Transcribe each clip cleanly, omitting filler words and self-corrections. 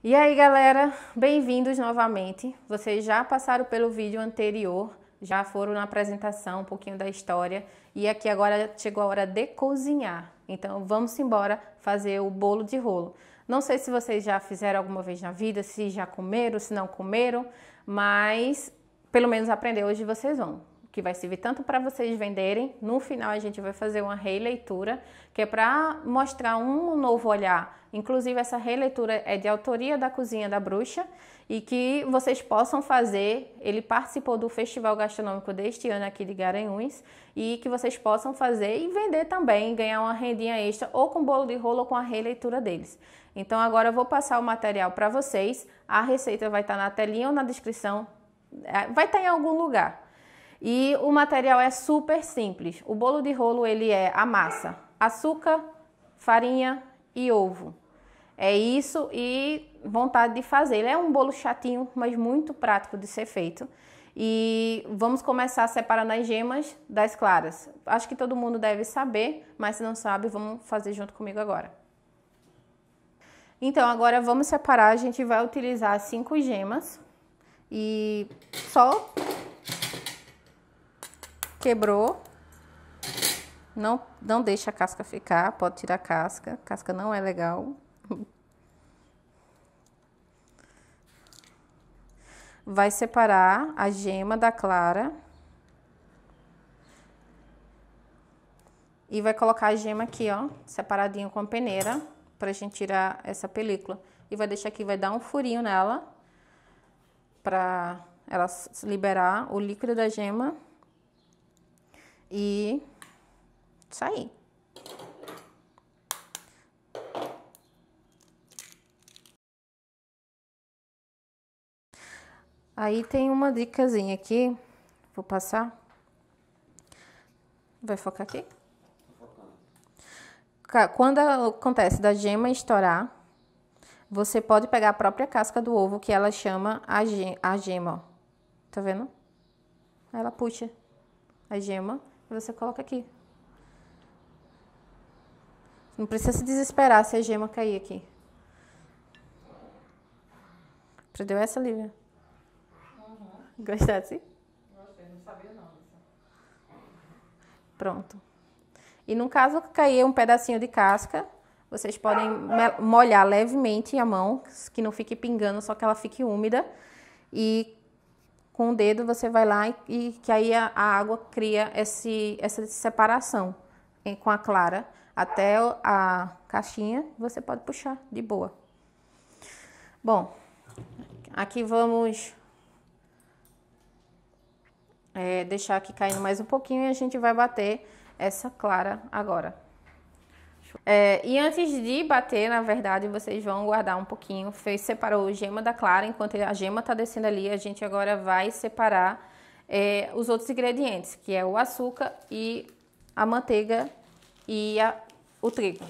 E aí, galera, bem-vindos novamente. Vocês já passaram pelo vídeo anterior, já foram na apresentação, um pouquinho da história, e aqui agora chegou a hora de cozinhar. Então, vamos embora fazer o bolo de rolo. Não sei se vocês já fizeram alguma vez na vida, se já comeram, se não comeram, mas pelo menos aprender hoje vocês vão, que vai servir tanto para vocês venderem. No final a gente vai fazer uma releitura, que é para mostrar um novo olhar. Inclusive essa releitura é de autoria da Cozinha da Bruxa e que vocês possam fazer. Ele participou do Festival Gastronômico deste ano aqui de Garanhuns e que vocês possam fazer e vender também, ganhar uma rendinha extra ou com bolo de rolo ou com a releitura deles. Então agora eu vou passar o material para vocês. A receita vai estar na telinha ou na descrição, vai estar em algum lugar. E o material é super simples. O bolo de rolo ele é a massa, açúcar, farinha e ovo. É isso e vontade de fazer. Ele é um bolo chatinho, mas muito prático de ser feito. E vamos começar separando as gemas das claras. Acho que todo mundo deve saber, mas se não sabe, vamos fazer junto comigo agora. Então, agora vamos separar. A gente vai utilizar 5 gemas e só quebrou. Não deixa a casca ficar, pode tirar a casca. Casca não é legal. Vai separar a gema da clara. E vai colocar a gema aqui, ó, separadinho com a peneira, pra gente tirar essa película. E vai deixar aqui, vai dar um furinho nela, pra ela liberar o líquido da gema. E sair. Aí tem uma dicasinha aqui, vou passar. Vai focar aqui? Quando acontece da gema estourar, você pode pegar a própria casca do ovo, que ela chama a gema, ó. Tá vendo? Ela puxa a gema e você coloca aqui. Não precisa se desesperar se a gema cair aqui. Aprendeu essa, Lívia? Uhum. Gostou assim? Gostei, não sabia não. Pronto. E no caso que cair um pedacinho de casca, vocês podem molhar levemente a mão, que não fique pingando, só que ela fique úmida. E com o dedo você vai lá e que aí a água cria essa separação com a clara até a caixinha, você pode puxar de boa. Bom, aqui vamos deixar aqui caindo mais um pouquinho e a gente vai bater essa clara agora. E antes de bater, na verdade, vocês vão guardar um pouquinho. Separou a gema da clara, enquanto a gema tá descendo ali, a gente agora vai separar os outros ingredientes, que é o açúcar e a manteiga e o trigo.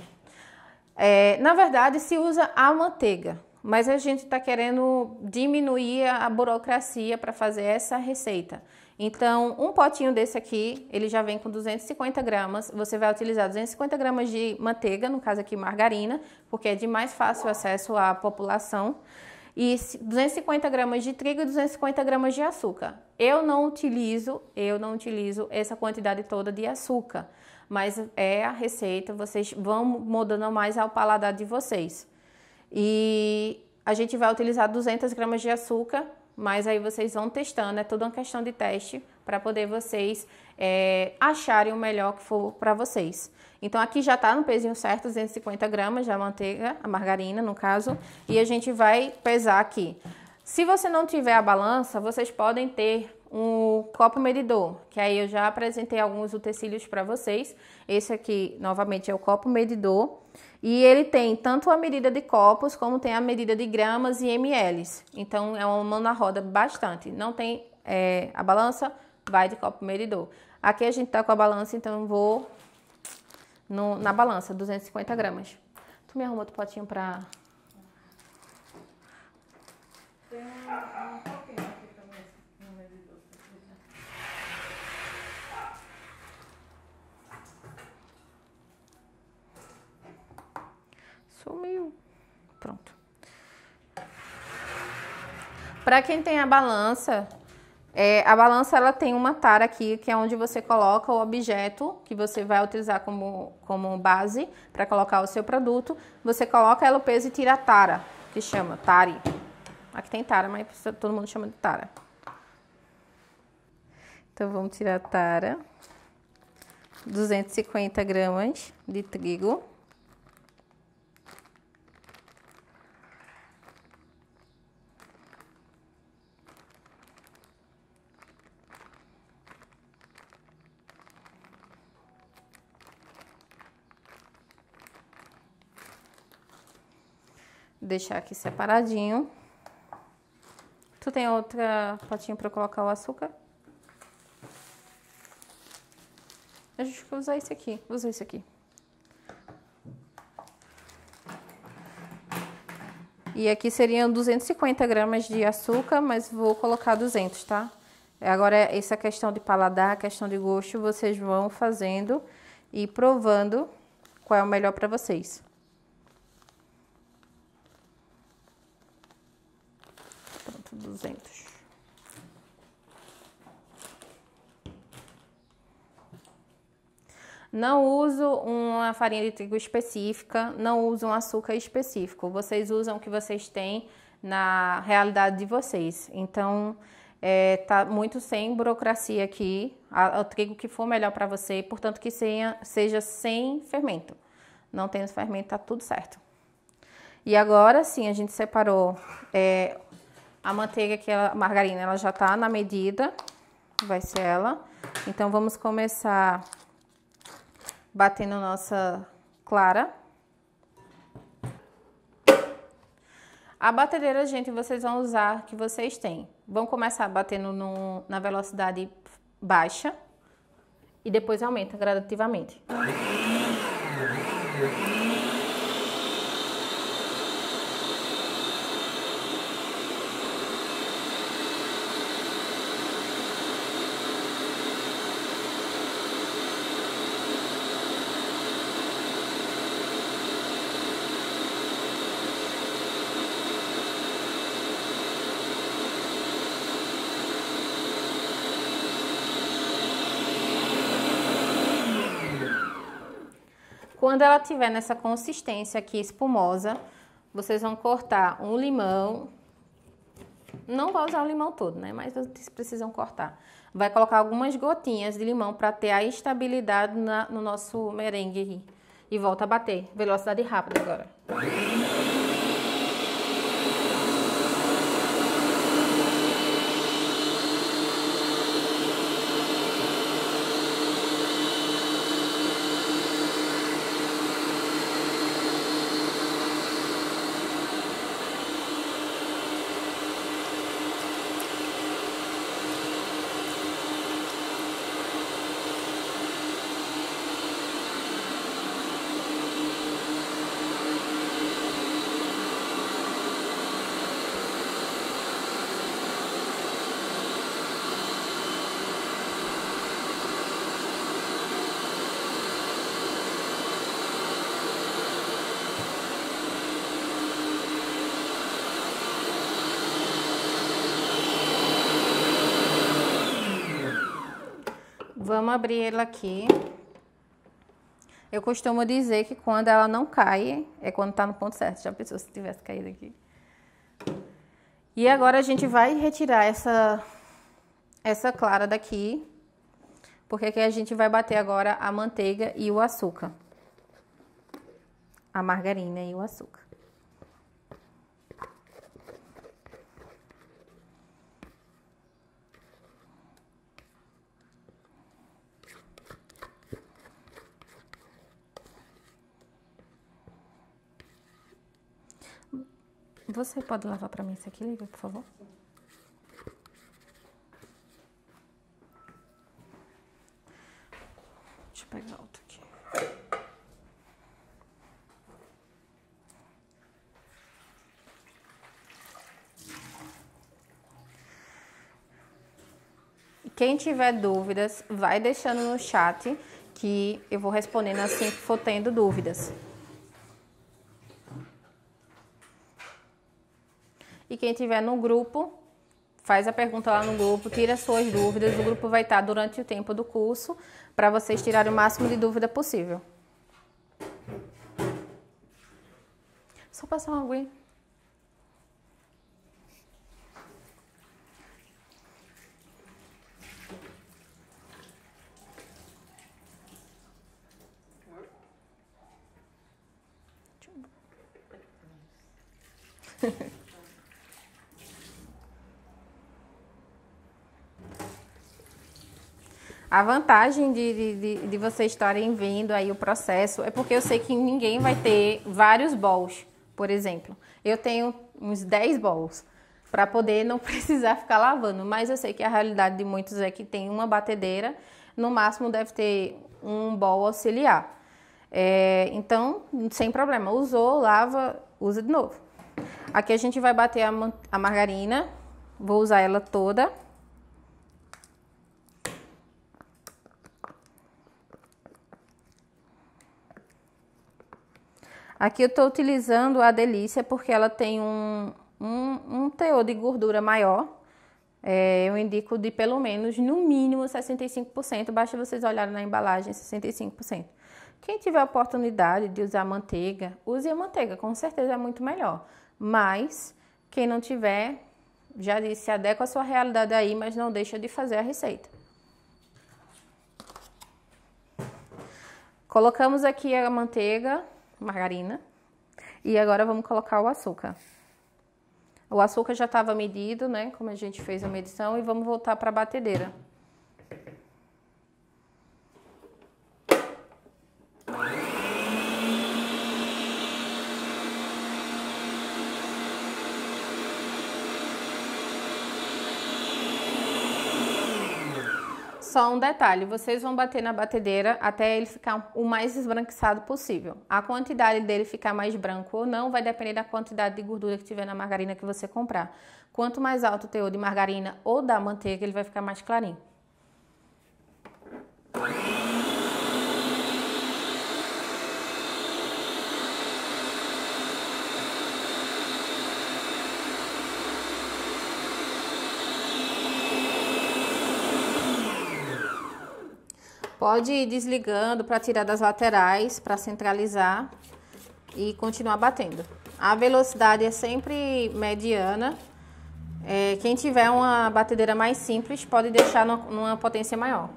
Na verdade, se usa a manteiga, mas a gente tá querendo diminuir a burocracia para fazer essa receita. Então, um potinho desse aqui, ele já vem com 250 gramas. Você vai utilizar 250 gramas de manteiga, no caso aqui margarina, porque é de mais fácil acesso à população. E 250 gramas de trigo e 250 gramas de açúcar. Eu não utilizo essa quantidade toda de açúcar, mas é a receita, vocês vão mudando mais ao paladar de vocês. E a gente vai utilizar 200 gramas de açúcar, mas aí vocês vão testando, é tudo uma questão de teste para poder vocês acharem o melhor que for para vocês. Então aqui já está no pezinho certo, 250 gramas de manteiga, a margarina no caso, e a gente vai pesar aqui. Se você não tiver a balança, vocês podem ter um copo medidor, que aí eu já apresentei alguns utensílios para vocês. Esse aqui, novamente, é o copo medidor. E ele tem tanto a medida de copos, como tem a medida de gramas e ml. Então, é uma mão na roda bastante. Não tem a balança, vai de copo medidor. Aqui a gente tá com a balança, então eu vou na balança, 250 gramas. Tu me arruma outro potinho pra... Tem um pouquinho aqui também no medidor. Sumiu. Pronto. Para quem tem a balança ela tem uma tara aqui, que é onde você coloca o objeto que você vai utilizar como base para colocar o seu produto. Você coloca ela o peso e tira a tara, que chama tare. Aqui tem tara, mas todo mundo chama de tara. Então, vamos tirar a tara. 250 gramas de trigo. Deixar aqui separadinho. Tu tem outra potinha para colocar o açúcar? A gente vai usar esse aqui. Vou usar esse aqui. E aqui seriam 250 gramas de açúcar, mas vou colocar 200, tá? Agora, essa questão de paladar, questão de gosto, vocês vão fazendo e provando qual é o melhor para vocês. Pronto, 200. Não uso uma farinha de trigo específica, não uso um açúcar específico. Vocês usam o que vocês têm na realidade de vocês. Então, tá muito sem burocracia aqui. O trigo que for melhor para você, portanto que seja sem fermento. Não tendo fermento, tá tudo certo. E agora sim, a gente separou a manteiga, que é a margarina, ela já tá na medida. Vai ser ela. Então, vamos começar batendo nossa clara. A batedeira, gente, vocês vão usar que vocês têm. Vão começar batendo na velocidade baixa e depois aumenta gradativamente. Quando ela tiver nessa consistência aqui espumosa, vocês vão cortar um limão. Não vai usar o limão todo, né? Mas vocês precisam cortar. Vai colocar algumas gotinhas de limão para ter a estabilidade no nosso merengue. E volta a bater. Velocidade rápida agora. Vamos abrir ela aqui. Eu costumo dizer que quando ela não cai, é quando tá no ponto certo. Já pensou se tivesse caído aqui? E agora a gente vai retirar essa clara daqui, porque aqui a gente vai bater agora a manteiga e o açúcar. A margarina e o açúcar. Você pode lavar pra mim isso aqui, Lívia, por favor? Deixa eu pegar outro aqui. Quem tiver dúvidas, vai deixando no chat que eu vou respondendo assim que for tendo dúvidas. E quem tiver no grupo faz a pergunta lá no grupo, tira suas dúvidas. O grupo vai estar durante o tempo do curso para vocês tirarem o máximo de dúvida possível. Só passar uma aguinha. A vantagem de vocês estarem vendo aí o processo é porque eu sei que ninguém vai ter vários bowls, por exemplo. Eu tenho uns 10 bowls para poder não precisar ficar lavando, mas eu sei que a realidade de muitos é que tem uma batedeira, no máximo deve ter um bowl auxiliar. Então, sem problema, usou, lava, usa de novo. Aqui a gente vai bater a margarina, vou usar ela toda. Aqui eu estou utilizando a Delícia porque ela tem um teor de gordura maior. Eu indico de pelo menos, no mínimo, 65%. Basta vocês olharem na embalagem, 65%. Quem tiver a oportunidade de usar manteiga, use a manteiga, com certeza é muito melhor. Mas, quem não tiver, já disse, se adequa à sua realidade aí, mas não deixa de fazer a receita. Colocamos aqui a manteiga, margarina, e agora vamos colocar o açúcar. O açúcar já estava medido, né, como a gente fez a medição, e vamos voltar para a batedeira. Só um detalhe, vocês vão bater na batedeira até ele ficar o mais esbranquiçado possível. A quantidade dele ficar mais branco ou não vai depender da quantidade de gordura que tiver na margarina que você comprar. Quanto mais alto o teor de margarina ou da manteiga, ele vai ficar mais clarinho. Pode ir desligando para tirar das laterais, para centralizar e continuar batendo. A velocidade é sempre mediana. Quem tiver uma batedeira mais simples pode deixar numa potência maior.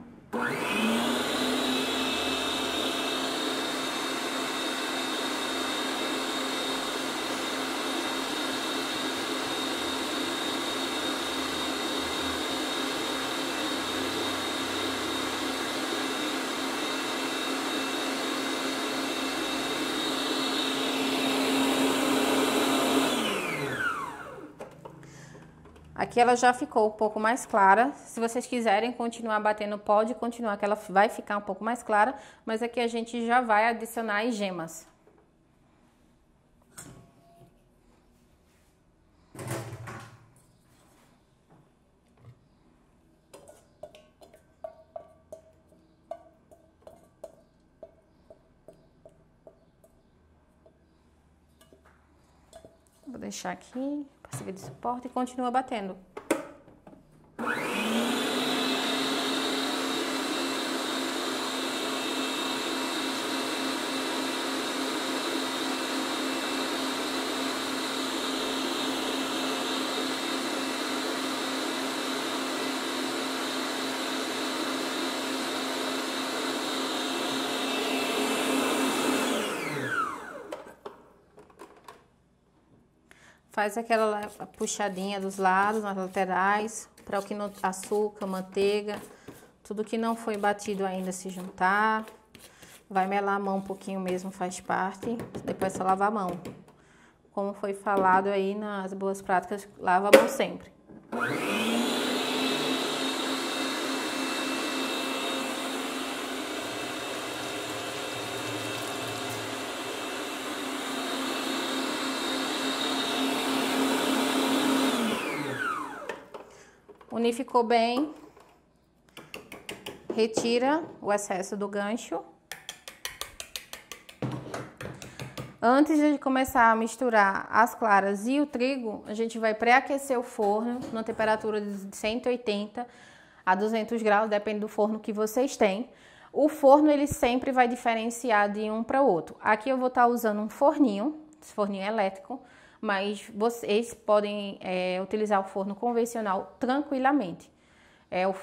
Aqui ela já ficou um pouco mais clara. Se vocês quiserem continuar batendo, pode continuar, que ela vai ficar um pouco mais clara. Mas aqui a gente já vai adicionar as gemas. Vou deixar aqui para servir de suporte e continua batendo. Faz aquela puxadinha dos lados, nas laterais, para o que não, açúcar, manteiga, tudo que não foi batido ainda se juntar. Vai melar a mão um pouquinho mesmo, faz parte. Depois é só lavar a mão. Como foi falado aí nas boas práticas, lava a mão sempre. Unificou bem, retira o excesso do gancho. Antes de começar a misturar as claras e o trigo, a gente vai pré-aquecer o forno na temperatura de 180 a 200 graus, depende do forno que vocês têm. O forno, ele sempre vai diferenciar de um para o outro. Aqui eu vou estar usando um forninho, esse forninho elétrico, mas vocês podem utilizar o forno convencional tranquilamente.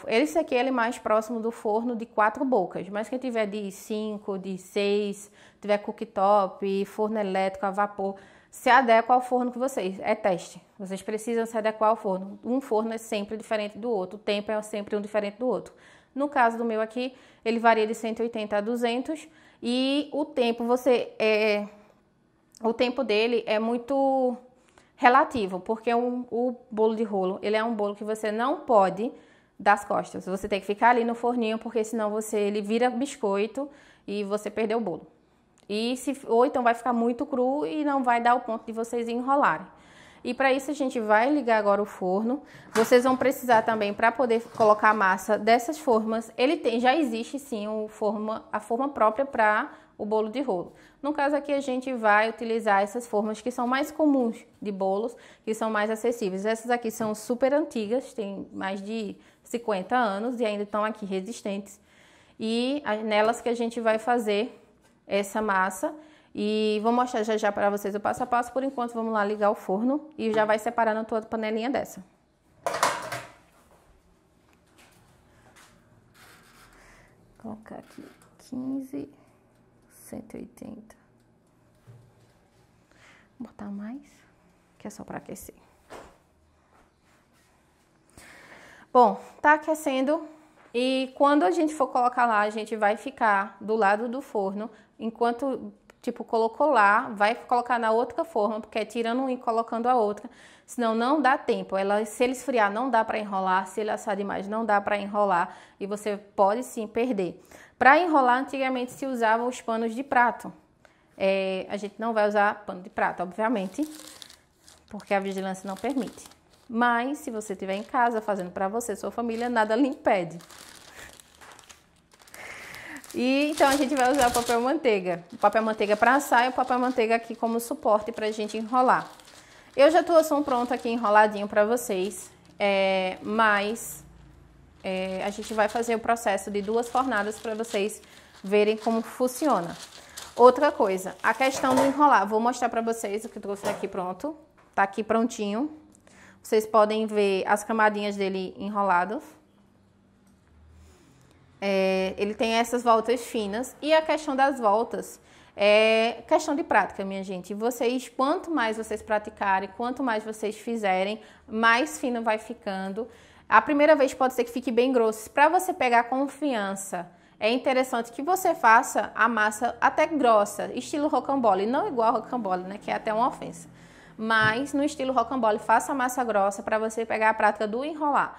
Esse aqui ele é mais próximo do forno de 4 bocas, mas quem tiver de 5, de 6, tiver cooktop, forno elétrico a vapor, se adequa ao forno que vocês. É teste. Vocês precisam se adequar ao forno. Um forno é sempre diferente do outro, o tempo é sempre um diferente do outro. No caso do meu aqui, ele varia de 180 a 200 e o tempo o tempo dele é muito relativo, porque o bolo de rolo, ele é um bolo que você não pode das costas. Você tem que ficar ali no forninho, porque senão ele vira biscoito e você perdeu o bolo. Ou então vai ficar muito cru e não vai dar o ponto de vocês enrolarem. E para isso a gente vai ligar agora o forno. Vocês vão precisar também, para poder colocar a massa dessas formas, já existe sim a forma própria para o bolo de rolo. No caso aqui a gente vai utilizar essas formas que são mais comuns de bolos, que são mais acessíveis. Essas aqui são super antigas, têm mais de 50 anos e ainda estão aqui resistentes. E nelas que a gente vai fazer essa massa. E vou mostrar já para vocês o passo a passo. Por enquanto, vamos lá ligar o forno e já vai separando a tua panelinha dessa. Vou colocar aqui 15, 180. Vou botar mais, que é só para aquecer. Bom, tá aquecendo e quando a gente for colocar lá, a gente vai ficar do lado do forno, enquanto, colocou lá, vai colocar na outra forma, porque é tirando uma e colocando a outra, senão não dá tempo. Se ele esfriar, não dá para enrolar, se ele assar demais, não dá para enrolar e você pode sim perder. Para enrolar, antigamente se usava os panos de prato. A gente não vai usar pano de prato, obviamente, porque a vigilância não permite. Mas, se você estiver em casa fazendo para você, sua família, nada lhe impede. E então a gente vai usar o papel manteiga. O papel manteiga para assar e o papel manteiga aqui como suporte para a gente enrolar. Eu já trouxe um pronto aqui enroladinho para vocês, mas a gente vai fazer o processo de 2 fornadas para vocês verem como funciona. Outra coisa, a questão do enrolar. Vou mostrar para vocês o que eu trouxe aqui pronto. Tá aqui prontinho. Vocês podem ver as camadinhas dele enroladas. Ele tem essas voltas finas. E a questão das voltas é questão de prática, minha gente. Quanto mais vocês praticarem, quanto mais vocês fizerem, mais fino vai ficando. A primeira vez pode ser que fique bem grosso. Para você pegar confiança, é interessante que você faça a massa até grossa, estilo rocambole. Não igual rocambole, né? Que é até uma ofensa. Mas no estilo rocambole, faça a massa grossa para você pegar a prática do enrolar.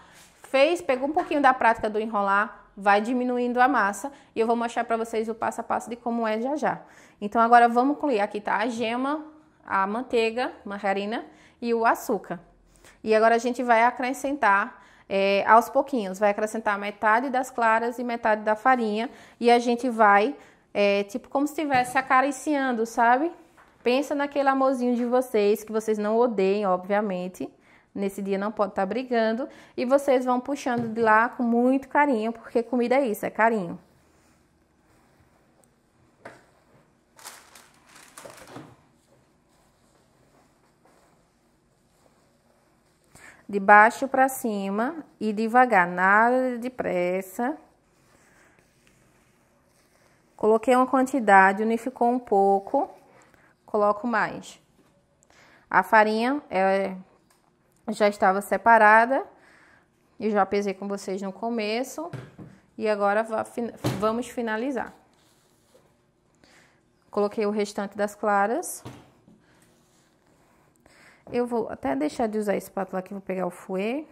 Pegou um pouquinho da prática do enrolar, vai diminuindo a massa e eu vou mostrar para vocês o passo a passo de como é já já. Então agora vamos incluir, aqui tá a gema, a manteiga, margarina e o açúcar. E agora a gente vai acrescentar aos pouquinhos, vai acrescentar metade das claras e metade da farinha e a gente vai, como se estivesse acariciando, sabe? Pensa naquele amorzinho de vocês, que vocês não odeiem, obviamente. Nesse dia não pode estar brigando. E vocês vão puxando de lá com muito carinho, porque comida é isso, é carinho. De baixo para cima e devagar, nada de pressa. Coloquei uma quantidade, unificou um pouco. Coloco mais. A farinha já estava separada. Eu já pesei com vocês no começo. E agora vamos finalizar. Coloquei o restante das claras. Eu vou até deixar de usar a espátula aqui, vou pegar o fouet.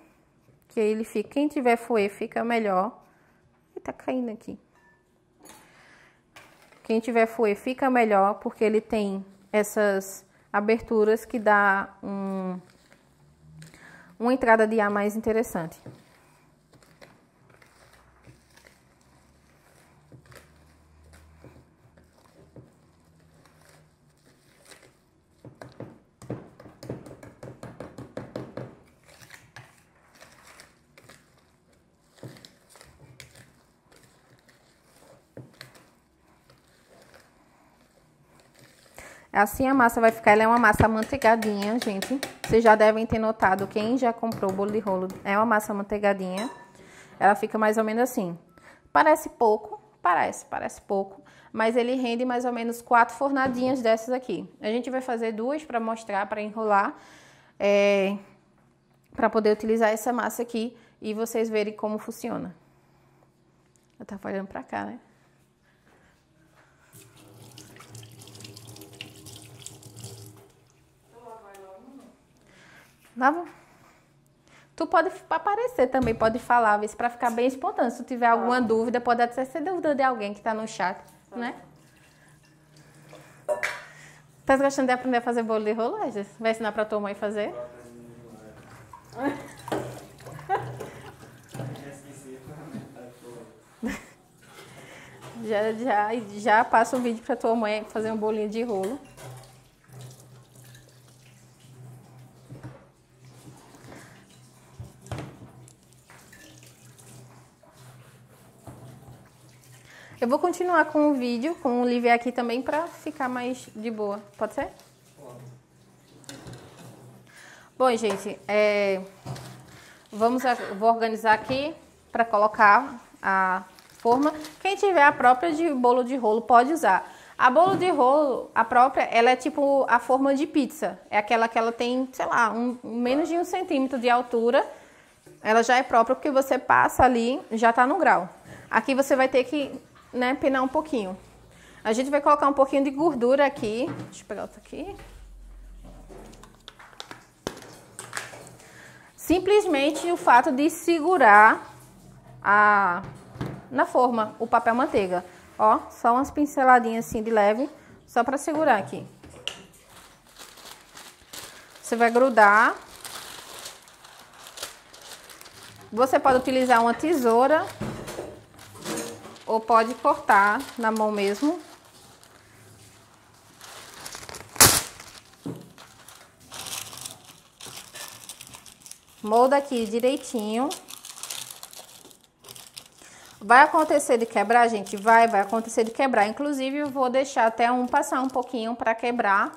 Que aí ele fica, quem tiver fouet fica melhor. Ih, tá caindo aqui. Quem tiver fouet fica melhor, porque ele tem essas aberturas que dá uma entrada de ar mais interessante. Assim a massa vai ficar, ela é uma massa amanteigadinha, gente. Vocês já devem ter notado, quem já comprou bolo de rolo, é uma massa amanteigadinha. Ela fica mais ou menos assim. Parece pouco, parece pouco, mas ele rende mais ou menos 4 fornadinhas dessas aqui. A gente vai fazer 2 para mostrar, para enrolar, para poder utilizar essa massa aqui e vocês verem como funciona. Eu tava olhando para cá, né? Lava. Tu pode aparecer também, pode falar, ver se para ficar bem espontâneo. Se tu tiver alguma dúvida, pode até ser dúvida de alguém que tá no chat, né? Tá gostando de aprender a fazer bolo de rolo, Regis? Vai ensinar pra tua mãe fazer? Já passa o vídeo pra tua mãe fazer um bolinho de rolo. Eu vou continuar com o vídeo, com o Livre aqui também, pra ficar mais de boa. Pode ser? Pode. Bom, gente, vou organizar aqui pra colocar a forma. Quem tiver a própria de bolo de rolo pode usar. A bolo de rolo, a própria, ela é tipo a forma de pizza. É aquela que ela tem, sei lá, menos de 1 centímetro de altura. Ela já é própria porque você passa ali, já tá no grau. Aqui você vai ter que, né, penar um pouquinho. A gente vai colocar um pouquinho de gordura aqui. Deixa eu pegar outro aqui. Simplesmente o fato de segurar na forma o papel manteiga. Ó, só umas pinceladinhas assim de leve, só para segurar aqui. Você vai grudar. Você pode utilizar uma tesoura ou pode cortar na mão mesmo. Molda aqui direitinho. Vai acontecer de quebrar, gente? Vai acontecer de quebrar. Inclusive, eu vou deixar até passar um pouquinho para quebrar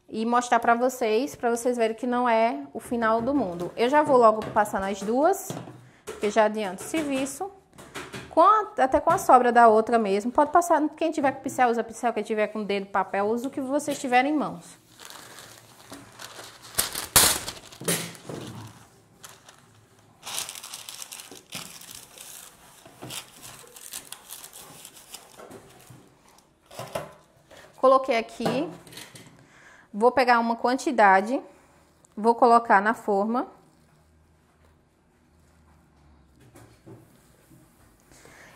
e mostrar para vocês verem que não é o final do mundo. Eu já vou logo passar nas duas, porque já adianto serviço. Até com a sobra da outra mesmo. Pode passar, quem tiver com pincel, usa pincel. Quem tiver com dedo, papel, usa o que vocês tiverem em mãos. Coloquei aqui. Vou pegar uma quantidade. Vou colocar na forma.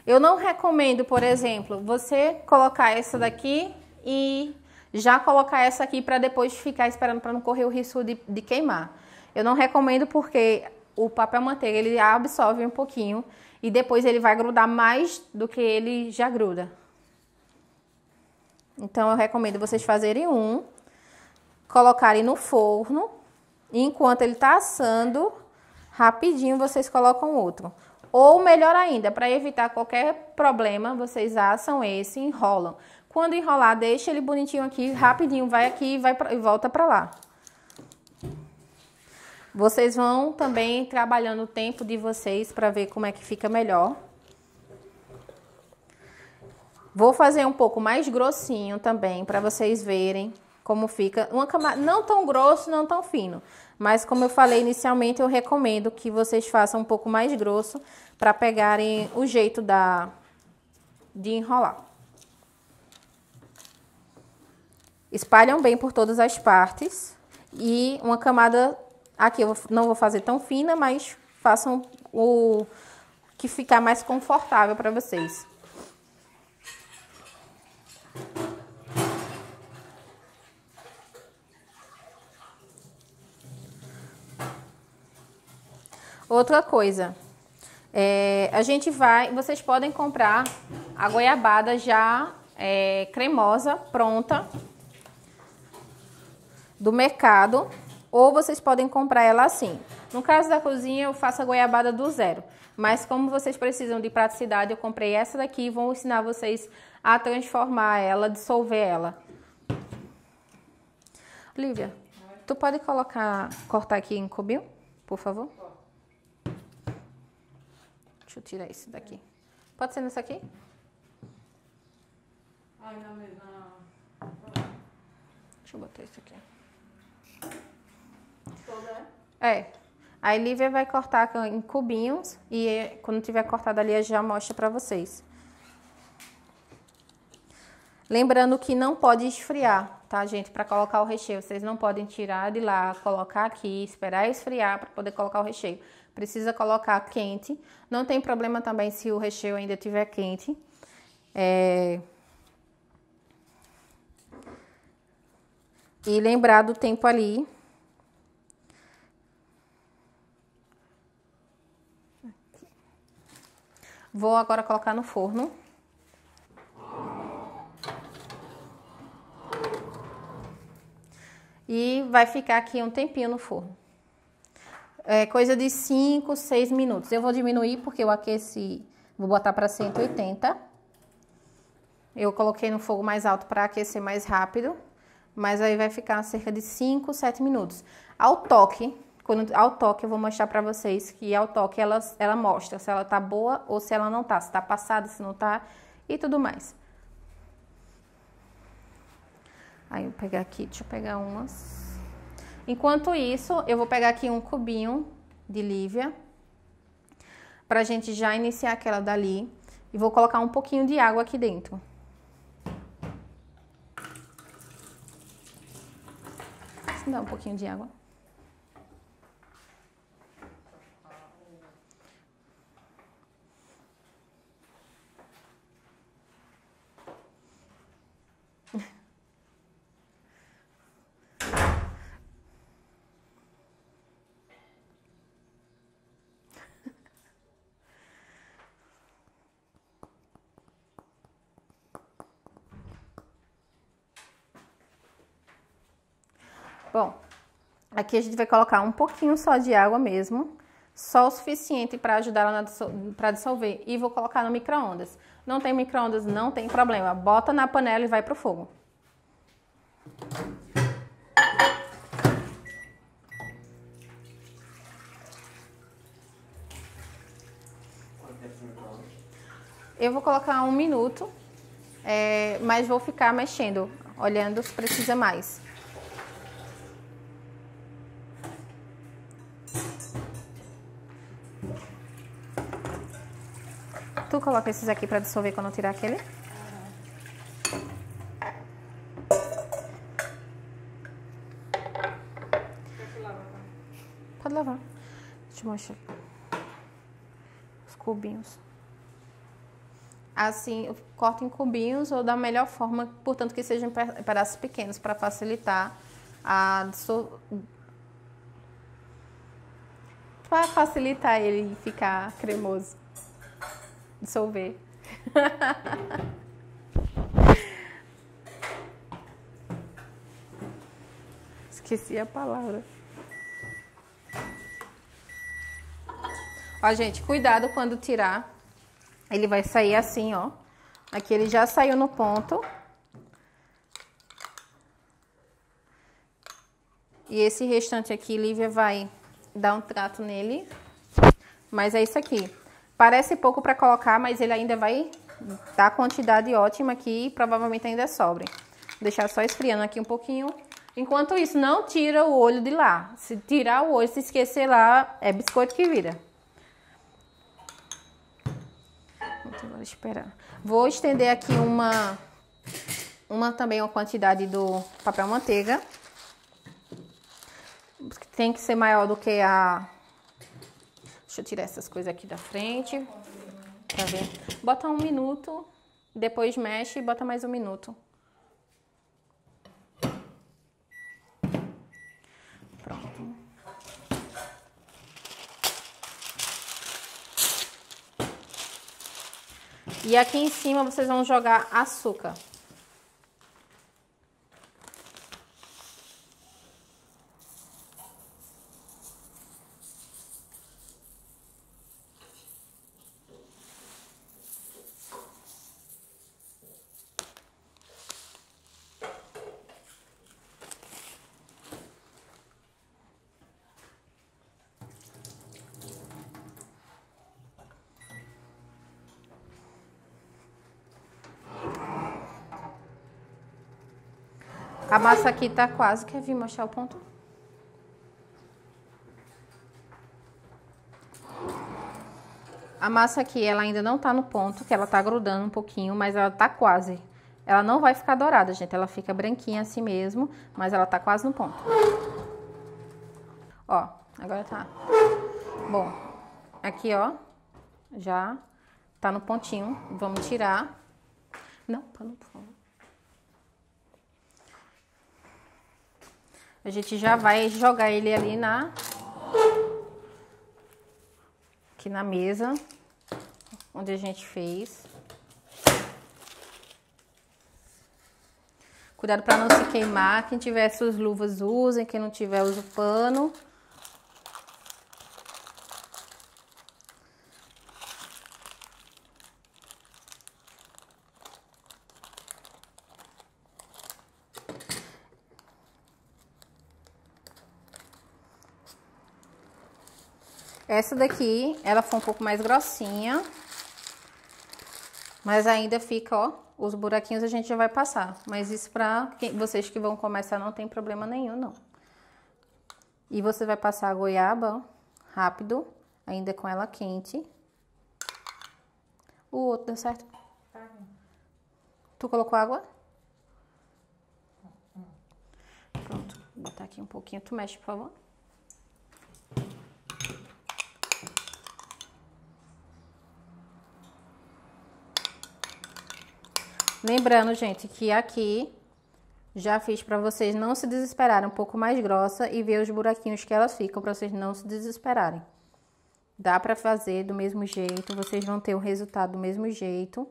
Eu não recomendo, por exemplo, você colocar essa daqui e já colocar essa aqui para depois ficar esperando para não correr o risco de queimar. Eu não recomendo porque o papel manteiga ele absorve um pouquinho e depois ele vai grudar mais do que ele já gruda. Então eu recomendo vocês fazerem colocarem no forno e enquanto ele está assando, rapidinho vocês colocam outro. Ou melhor ainda, para evitar qualquer problema, vocês assam esse e enrolam. Quando enrolar, deixa ele bonitinho aqui, rapidinho, vai aqui e volta para lá. Vocês vão também trabalhando o tempo de vocês para ver como é que fica melhor. Vou fazer um pouco mais grossinho também, para vocês verem como fica. Uma camada não tão grosso, não tão fino. Mas como eu falei inicialmente, eu recomendo que vocês façam um pouco mais grosso para pegarem o jeito de enrolar. Espalham bem por todas as partes. E uma camada, aqui eu não vou fazer tão fina, mas façam o que ficar mais confortável para vocês. Outra coisa, vocês podem comprar a goiabada já cremosa, pronta, do mercado, ou vocês podem comprar ela assim. No caso da cozinha, eu faço a goiabada do zero, mas como vocês precisam de praticidade, eu comprei essa daqui e vou ensinar vocês a transformar ela, dissolver ela. Lívia, tu pode cortar aqui em cubinho, por favor? Deixa eu tirar isso daqui. Pode ser nesse aqui? Ai, na mesma. Deixa eu botar isso aqui. Toda? É. Aí Lívia vai cortar em cubinhos e quando tiver cortado ali eu já mostro pra vocês. Lembrando que não pode esfriar, tá, gente? Para colocar o recheio, vocês não podem tirar de lá, colocar aqui, esperar esfriar para poder colocar o recheio. Precisa colocar quente. Não tem problema também se o recheio ainda estiver quente. E lembrar do tempo ali. Vou agora colocar no forno. E vai ficar aqui um tempinho no forno. É coisa de 5, 6 minutos. Eu vou diminuir porque eu aqueci, vou botar para 180. Eu coloquei no fogo mais alto para aquecer mais rápido. Mas aí vai ficar cerca de 5, 7 minutos. Ao toque eu vou mostrar pra vocês que ao toque ela mostra se ela tá boa ou se ela não tá. Se tá passada, se não tá e tudo mais. Aí eu vou pegar aqui, deixa eu pegar umas. Enquanto isso, eu vou pegar aqui um cubinho de Lívia. Pra gente já iniciar aquela dali. E vou colocar um pouquinho de água aqui dentro. Deixa eu dar um pouquinho de água. Bom, aqui a gente vai colocar um pouquinho só de água mesmo, só o suficiente para ajudar ela para dissolver. E vou colocar no micro-ondas. Não tem micro-ondas, não tem problema. Bota na panela e vai pro fogo. Eu vou colocar 1 minuto, mas vou ficar mexendo, olhando se precisa mais. Tu coloca esses aqui pra dissolver quando eu tirar aquele? Pode lavar. Deixa eu mostrar. Os cubinhos. Assim, eu corto em cubinhos ou da melhor forma, portanto que sejam pedaços pequenos para facilitar para facilitar ele ficar cremoso. Dissolver. Esqueci a palavra. Ó, gente, cuidado quando tirar. Ele vai sair assim, ó. Aqui ele já saiu no ponto. E esse restante aqui, Lívia vai dar um trato nele. Mas é isso aqui. Parece pouco para colocar, mas ele ainda vai dar quantidade ótima aqui e provavelmente ainda sobre. Vou deixar só esfriando aqui um pouquinho. Enquanto isso, não tira o olho de lá. Se tirar o olho, se esquecer lá, é biscoito que vira. Agora esperar. Vou estender aqui também uma quantidade do papel manteiga. Tem que ser maior do que a... Deixa eu tirar essas coisas aqui da frente. Tá vendo? Bota 1 minuto, depois mexe e bota mais 1 minuto. Pronto. E aqui em cima vocês vão jogar açúcar. A massa aqui tá quase, quer vir mostrar o ponto? A massa aqui, ela ainda não tá no ponto, que ela tá grudando um pouquinho, mas ela tá quase. Ela não vai ficar dourada, gente, ela fica branquinha assim mesmo, mas ela tá quase no ponto. Ó, agora tá. Bom, aqui, ó, já tá no pontinho. Vamos tirar. Não, por favor. A gente já vai jogar ele ali aqui na mesa, onde a gente fez. Cuidado para não se queimar. Quem tiver suas luvas, usem. Quem não tiver, usa o pano. Essa daqui, ela foi um pouco mais grossinha, mas ainda fica, ó, os buraquinhos a gente já vai passar. Mas isso pra vocês que vão começar não tem problema nenhum, não. E você vai passar a goiaba, ó, rápido, ainda com ela quente. O outro deu certo? Tá. Tu colocou água? Pronto, vou botar aqui um pouquinho. Tu mexe, por favor. Lembrando, gente, que aqui já fiz pra vocês não se desesperarem, um pouco mais grossa e ver os buraquinhos que elas ficam, pra vocês não se desesperarem. Dá pra fazer do mesmo jeito, vocês vão ter o resultado do mesmo jeito.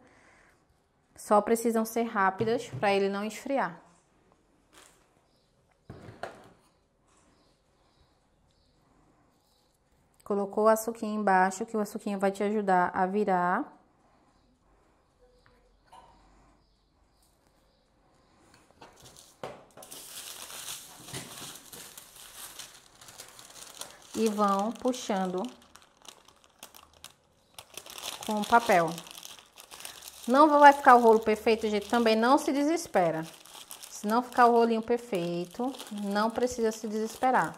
Só precisam ser rápidas pra ele não esfriar. Colocou o açuquinho embaixo, que o açuquinho vai te ajudar a virar. E vão puxando com o papel. Não vai ficar o rolo perfeito, gente, também não se desespera. Se não ficar o rolinho perfeito, não precisa se desesperar.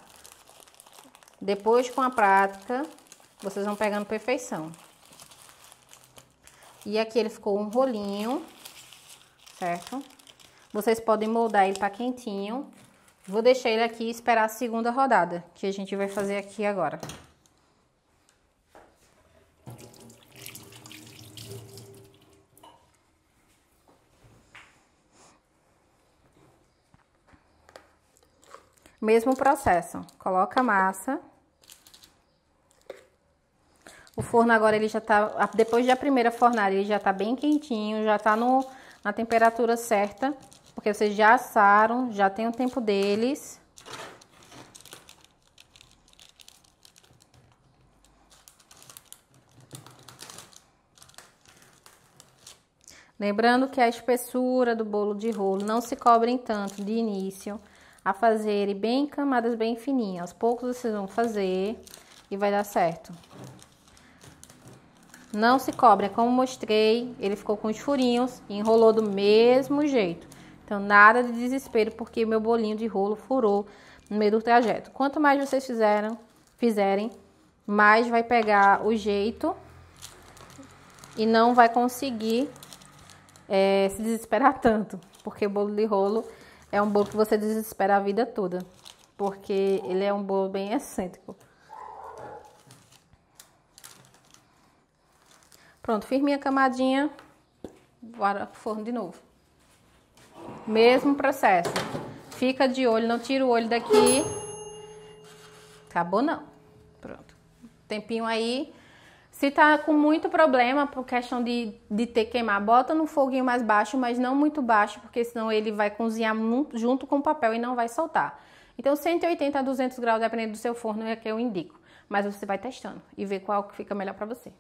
Depois, com a prática, vocês vão pegando perfeição. E aqui ele ficou um rolinho, certo? Vocês podem moldar ele para quentinho. Vou deixar ele aqui e esperar a segunda rodada, que a gente vai fazer aqui agora. Mesmo processo. Coloca a massa. O forno agora ele já tá, depois da primeira fornada, ele já tá bem quentinho, já tá na temperatura certa. Porque vocês já assaram, já tem o tempo deles. Lembrando que a espessura do bolo de rolo não se cobrem tanto de início, a fazerem bem camadas bem fininhas. Aos poucos vocês vão fazer e vai dar certo. Não se cobrem, como mostrei, ele ficou com os furinhos e enrolou do mesmo jeito. Então, nada de desespero, porque meu bolinho de rolo furou no meio do trajeto. Quanto mais vocês fizerem, mais vai pegar o jeito e não vai conseguir se desesperar tanto. Porque o bolo de rolo é um bolo que você desespera a vida toda. Porque ele é um bolo bem excêntrico. Pronto, fiz minha camadinha. Bora pro forno de novo. Mesmo processo. Fica de olho, não tira o olho daqui. Acabou não. Pronto. Tempinho aí. Se tá com muito problema por questão de ter que queimar, bota no foguinho mais baixo, mas não muito baixo, porque senão ele vai cozinhar junto com o papel e não vai soltar. Então 180 a 200 graus, dependendo do seu forno, é que eu indico. Mas você vai testando e ver qual que fica melhor pra você.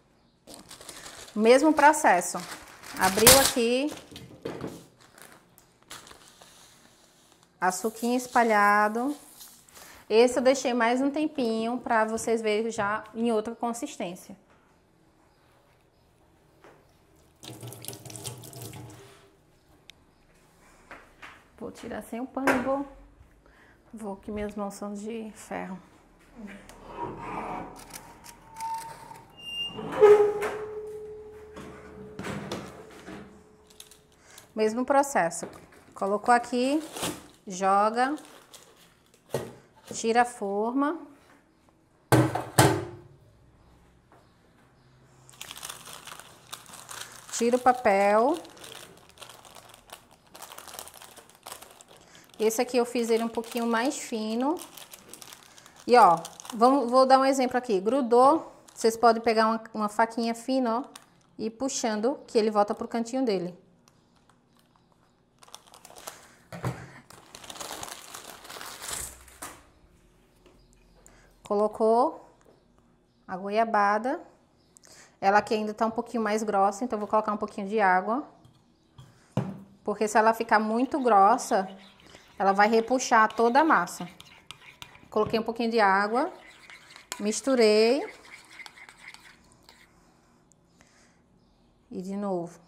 Mesmo processo. Abriu aqui. Açuquinho espalhado. Esse eu deixei mais um tempinho para vocês verem já em outra consistência. Vou tirar sem o pano, vou que minhas mãos são de ferro. Mesmo processo. Colocou aqui, joga, tira a forma. Tira o papel. Esse aqui eu fiz ele um pouquinho mais fino. E ó, vou dar um exemplo aqui. Grudou, vocês podem pegar uma faquinha fina, ó, e ir puxando, que ele volta pro cantinho dele. Colocou a goiabada. Ela aqui ainda tá um pouquinho mais grossa, então eu vou colocar um pouquinho de água. Porque se ela ficar muito grossa, ela vai repuxar toda a massa. Coloquei um pouquinho de água, misturei. E de novo.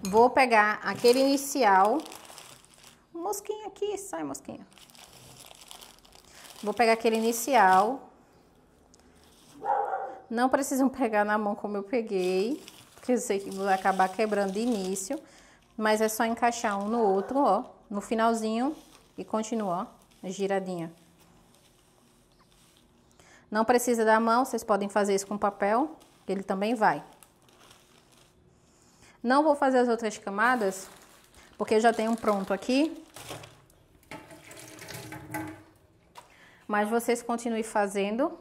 Vou pegar aquele inicial. Mosquinha aqui, sai mosquinha. Vou pegar aquele inicial. Não precisam pegar na mão como eu peguei, porque eu sei que vai acabar quebrando de início. Mas é só encaixar um no outro, ó, no finalzinho e continua, ó, giradinha. Não precisa da mão, vocês podem fazer isso com papel, que ele também vai. Não vou fazer as outras camadas, porque eu já tenho um pronto aqui. Mas vocês continuem fazendo.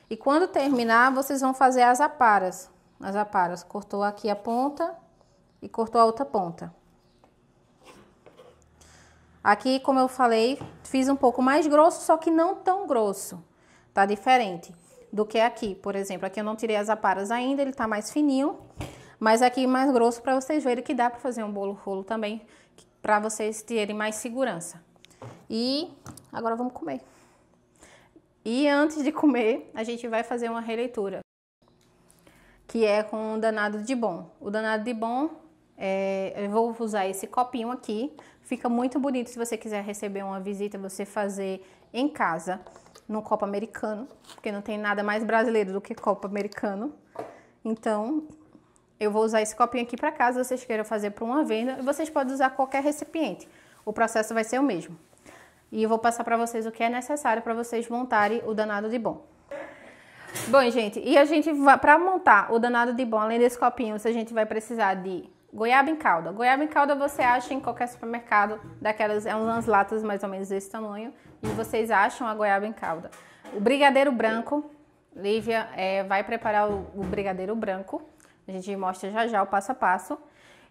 E quando terminar, vocês vão fazer as aparas. As aparas. Cortou aqui a ponta e cortou a outra ponta. Aqui, como eu falei, fiz um pouco mais grosso, só que não tão grosso. Tá diferente do que aqui, por exemplo. Aqui eu não tirei as aparas ainda, ele tá mais fininho. Mas aqui mais grosso para vocês verem que dá para fazer um bolo rolo também, para vocês terem mais segurança. E agora vamos comer. E antes de comer, a gente vai fazer uma releitura, que é com o danado de bom. O danado de bom, eu vou usar esse copinho aqui. Fica muito bonito se você quiser receber uma visita, você fazer em casa, num copo americano, porque não tem nada mais brasileiro do que copo americano. Então, eu vou usar esse copinho aqui para casa, vocês queiram fazer para uma venda, vocês podem usar qualquer recipiente. O processo vai ser o mesmo. E eu vou passar para vocês o que é necessário para vocês montarem o danado de bom. Bom, gente, e a gente vai, para montar o danado de bom, além desse copinho, a gente vai precisar de goiaba em calda. Goiaba em calda você acha em qualquer supermercado, daquelas, umas latas mais ou menos desse tamanho, e vocês acham a goiaba em calda. O brigadeiro branco, Lívia vai preparar o brigadeiro branco. A gente mostra já já o passo a passo.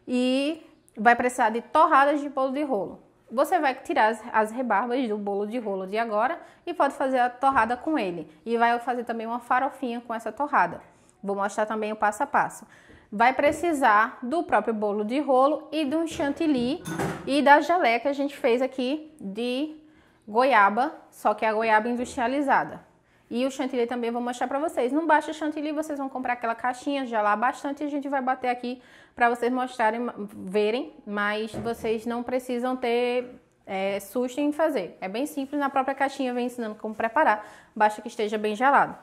E vai precisar de torradas de bolo de rolo. Você vai tirar as rebarbas do bolo de rolo de agora e pode fazer a torrada com ele. E vai fazer também uma farofinha com essa torrada. Vou mostrar também o passo a passo. Vai precisar do próprio bolo de rolo e de um chantilly e da geleia que a gente fez aqui de goiaba, só que é a goiaba industrializada. E o chantilly também eu vou mostrar pra vocês. Não basta chantilly, vocês vão comprar aquela caixinha, gelar bastante e a gente vai bater aqui pra vocês mostrarem, verem. Mas vocês não precisam ter susto em fazer. É bem simples, na própria caixinha vem ensinando como preparar. Basta que esteja bem gelado.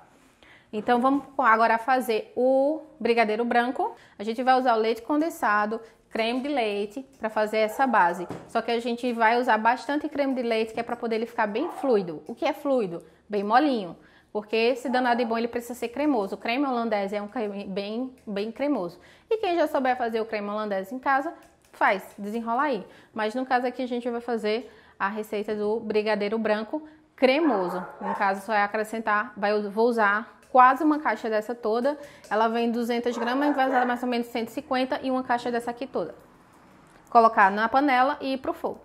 Então vamos agora fazer o brigadeiro branco. A gente vai usar o leite condensado, creme de leite para fazer essa base. Só que a gente vai usar bastante creme de leite, que é para poder ele ficar bem fluido. O que é fluido? Bem molinho. Porque esse danado de bom ele precisa ser cremoso. O creme holandês é um creme bem cremoso. E quem já souber fazer o creme holandês em casa, faz, desenrola aí. Mas no caso aqui a gente vai fazer a receita do brigadeiro branco cremoso. No caso só é acrescentar, vou usar quase uma caixa dessa toda. Ela vem 200 gramas, vai usar mais ou menos 150 e uma caixa dessa aqui toda. Colocar na panela e ir pro fogo.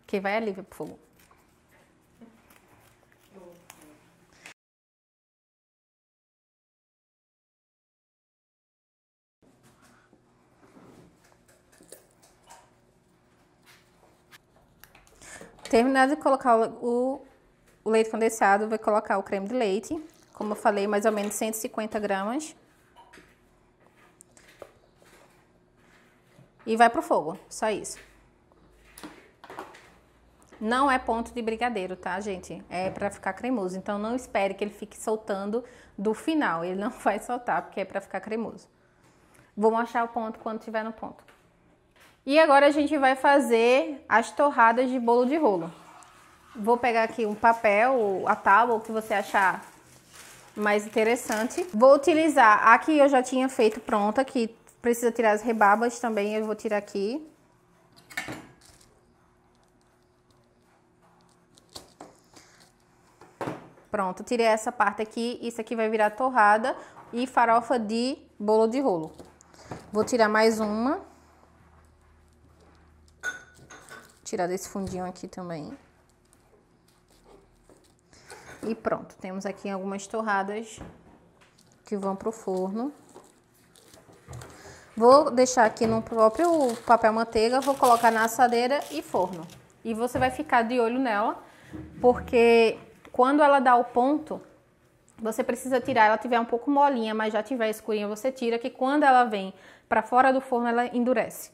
Quem vai é a Lívia pro fogo. Terminado de colocar o leite condensado, vai colocar o creme de leite. Como eu falei, mais ou menos 150 gramas. E vai pro fogo, só isso. Não é ponto de brigadeiro, tá, gente? É pra ficar cremoso. Então, não espere que ele fique soltando do final. Ele não vai soltar, porque é pra ficar cremoso. Vou mostrar o ponto quando tiver no ponto. E agora a gente vai fazer as torradas de bolo de rolo. Vou pegar aqui um papel, a tábua, o que você achar mais interessante. Vou utilizar, aqui eu já tinha feito pronta, que precisa tirar as rebabas também, eu vou tirar aqui. Pronto, tirei essa parte aqui, isso aqui vai virar torrada e farofa de bolo de rolo. Vou tirar mais uma. Tirar desse fundinho aqui também. E pronto, temos aqui algumas torradas que vão pro forno. Vou deixar aqui no próprio papel manteiga, vou colocar na assadeira e forno. E você vai ficar de olho nela, porque quando ela dá o ponto, você precisa tirar, ela tiver um pouco molinha, mas já tiver escurinha, você tira, que quando ela vem para fora do forno, ela endurece.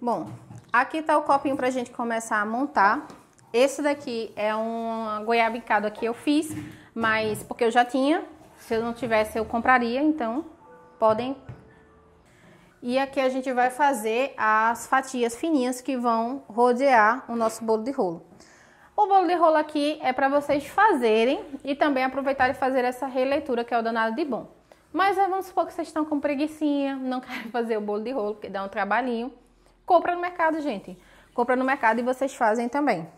Bom, aqui tá o copinho pra gente começar a montar. Esse daqui é uma goiaba em calda que eu fiz, mas porque eu já tinha. Se eu não tivesse, eu compraria, então podem. E aqui a gente vai fazer as fatias fininhas que vão rodear o nosso bolo de rolo. O bolo de rolo aqui é para vocês fazerem e também aproveitarem e fazer essa releitura, que é o danado de bom. Mas vamos supor que vocês estão com preguicinha, não querem fazer o bolo de rolo, porque dá um trabalhinho. Compra no mercado, gente. Compra no mercado e vocês fazem também.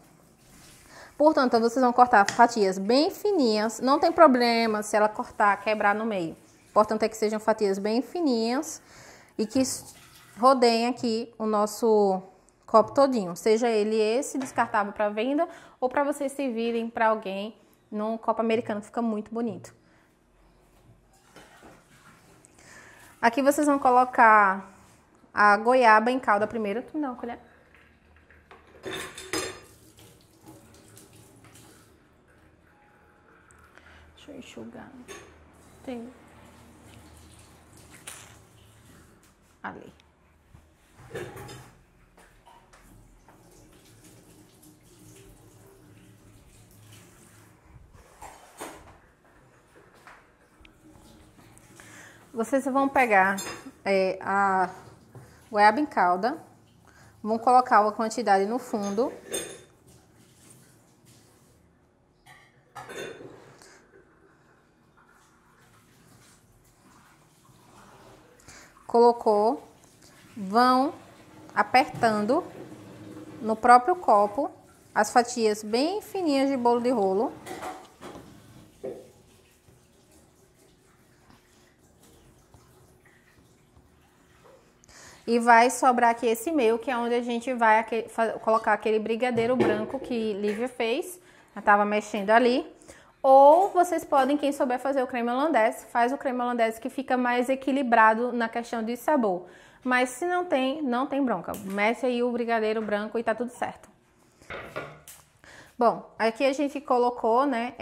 Portanto, vocês vão cortar fatias bem fininhas. Não tem problema se ela cortar, quebrar no meio. O importante é que sejam fatias bem fininhas e que rodeiem aqui o nosso copo todinho. Seja ele esse descartável para venda ou para vocês servirem para alguém num copo americano, que fica muito bonito. Aqui vocês vão colocar a goiaba em calda primeiro. Tu me dá uma colher? Deixa eu enxugar. Tem. Ali. Vocês vão pegar a goiaba em calda, vão colocar uma quantidade no fundo. Colocou, vão apertando no próprio copo as fatias bem fininhas de bolo de rolo. E vai sobrar aqui esse meio, que é onde a gente vai colocar aquele brigadeiro branco que Lívia fez. Eu tava mexendo ali. Ou vocês podem, quem souber fazer o creme hollandaise, faz o creme hollandaise, que fica mais equilibrado na questão de sabor. Mas se não tem bronca. Mexe aí o brigadeiro branco e tá tudo certo. Bom, aqui a gente colocou, né,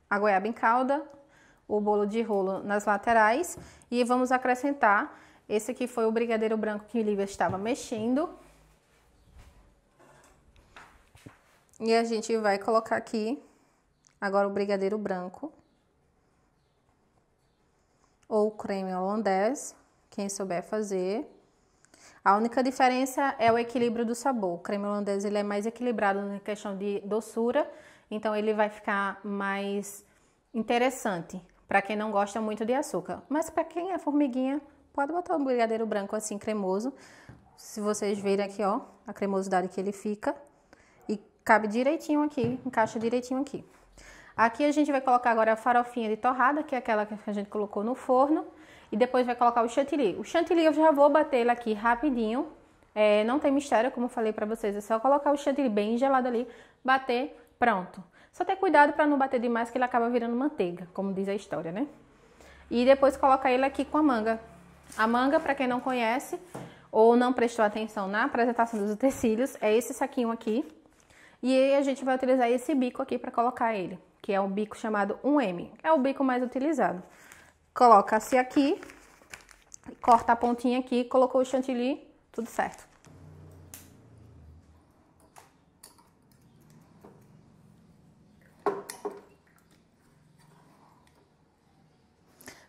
a goiaba em calda, o bolo de rolo nas laterais. E vamos acrescentar, esse aqui foi o brigadeiro branco que Lívia estava mexendo. E a gente vai colocar aqui agora o brigadeiro branco. Ou creme hollandaise, quem souber fazer. A única diferença é o equilíbrio do sabor. O creme hollandaise ele é mais equilibrado na questão de doçura, então ele vai ficar mais interessante para quem não gosta muito de açúcar. Mas para quem é formiguinha, pode botar um brigadeiro branco assim cremoso. Se vocês verem aqui, ó, a cremosidade que ele fica. E cabe direitinho aqui, encaixa direitinho aqui. Aqui a gente vai colocar agora a farofinha de torrada, que é aquela que a gente colocou no forno. E depois vai colocar o chantilly. O chantilly eu já vou bater ele aqui rapidinho. Não tem mistério, como eu falei pra vocês. É só colocar o chantilly bem gelado ali, bater, pronto. Só ter cuidado pra não bater demais, que ele acaba virando manteiga, como diz a história, né? E depois colocar ele aqui com a manga. A manga, pra quem não conhece, ou não prestou atenção na apresentação dos utensílios, é esse saquinho aqui. E aí a gente vai utilizar esse bico aqui para colocar ele, que é um bico chamado 1M. É o bico mais utilizado. Coloca-se aqui, corta a pontinha aqui, colocou o chantilly, tudo certo.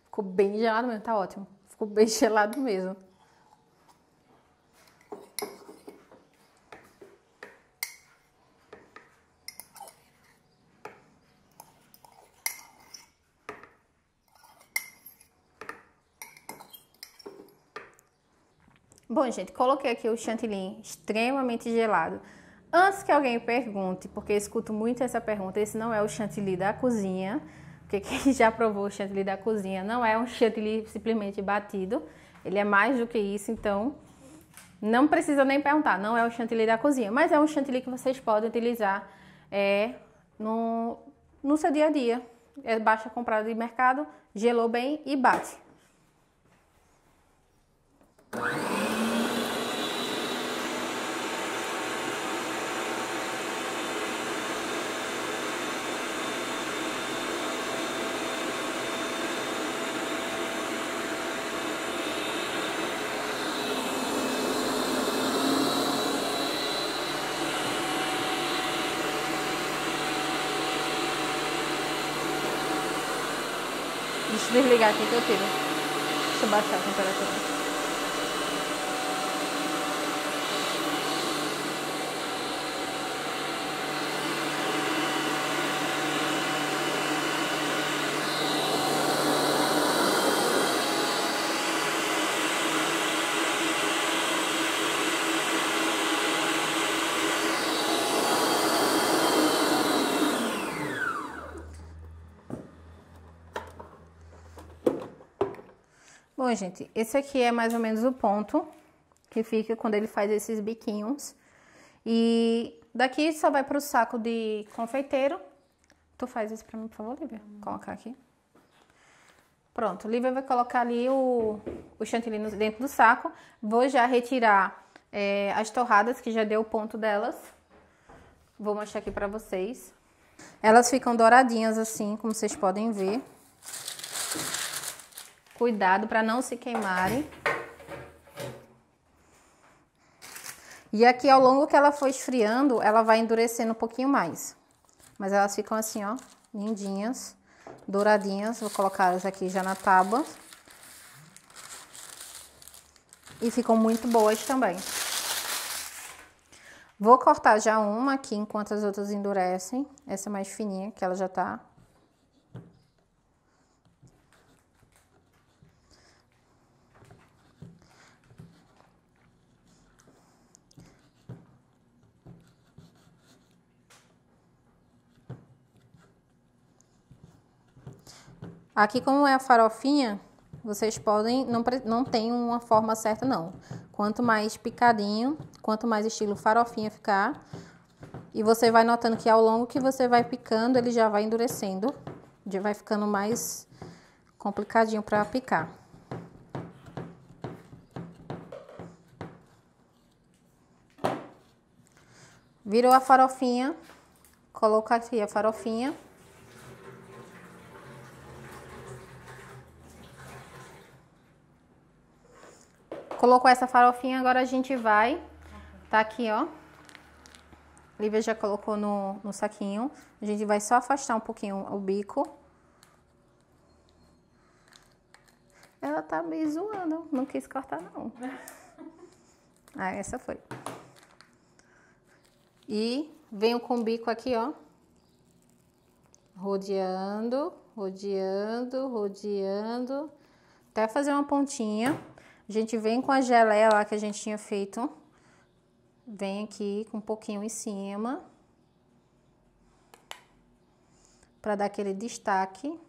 Ficou bem gelado mesmo, tá ótimo. Ficou bem gelado mesmo. Bom, gente, coloquei aqui o chantilly extremamente gelado. Antes que alguém pergunte, porque eu escuto muito essa pergunta, esse não é o chantilly da cozinha, porque quem já provou o chantilly da cozinha não é um chantilly simplesmente batido, ele é mais do que isso, então não precisa nem perguntar, não é o chantilly da cozinha, mas é um chantilly que vocês podem utilizar no seu dia a dia. Basta comprar de mercado, gelou bem e bate. Deixa eu desligar aqui que eu tiro. Deixa eu baixar a temperatura. Bom, gente, esse aqui é mais ou menos o ponto que fica quando ele faz esses biquinhos. E daqui só vai pro saco de confeiteiro. Tu faz isso pra mim, por favor, Lívia? Colocar aqui. Pronto, Lívia vai colocar ali o chantilly dentro do saco. Vou já retirar as torradas, que já deu o ponto delas. Vou mostrar aqui pra vocês. Elas ficam douradinhas assim, como vocês podem ver. Cuidado para não se queimarem. E aqui, ao longo que ela for esfriando, ela vai endurecendo um pouquinho mais. Mas elas ficam assim, ó, lindinhas, douradinhas. Vou colocar elas aqui já na tábua. E ficam muito boas também. Vou cortar já uma aqui, enquanto as outras endurecem. Essa mais fininha, que ela já tá. Aqui, como é a farofinha, vocês podem, não tem uma forma certa não. Quanto mais picadinho, quanto mais estilo farofinha ficar, e você vai notando que ao longo que você vai picando, ele já vai endurecendo, já vai ficando mais complicadinho para picar. Virou a farofinha, coloca aqui a farofinha. Colocou essa farofinha, agora a gente vai, tá aqui, ó. Lívia já colocou no saquinho. A gente vai só afastar um pouquinho o bico. Ela tá meio zoando, não quis cortar não. Ah, essa foi. E venho com o bico aqui, ó. Rodeando, rodeando, rodeando. Até fazer uma pontinha. A gente vem com a geleia lá que a gente tinha feito. Vem aqui com um pouquinho em cima. Pra dar aquele destaque.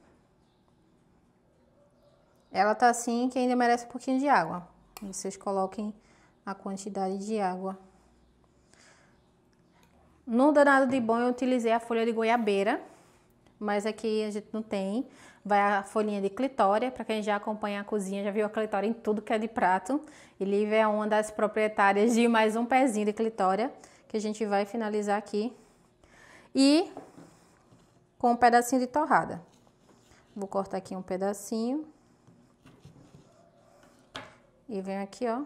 Ela tá assim que ainda merece um pouquinho de água. Vocês coloquem a quantidade de água. No danado de bom eu utilizei a folha de goiabeira. mas aqui a gente não tem. Vai a folhinha de clitória, para quem já acompanha a cozinha, já viu a clitória em tudo que é de prato. E Lívia é uma das proprietárias de mais um pezinho de clitória, que a gente vai finalizar aqui. E com um pedacinho de torrada. Vou cortar aqui um pedacinho. E venho aqui, ó.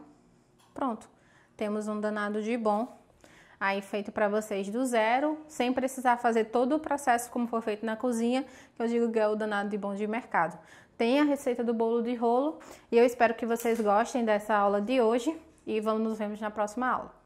Pronto. Temos um danado de bom. Aí feito para vocês do zero, sem precisar fazer todo o processo como foi feito na cozinha, que eu digo que é o danado de bom de mercado. Tem a receita do bolo de rolo e eu espero que vocês gostem dessa aula de hoje e nos vemos na próxima aula.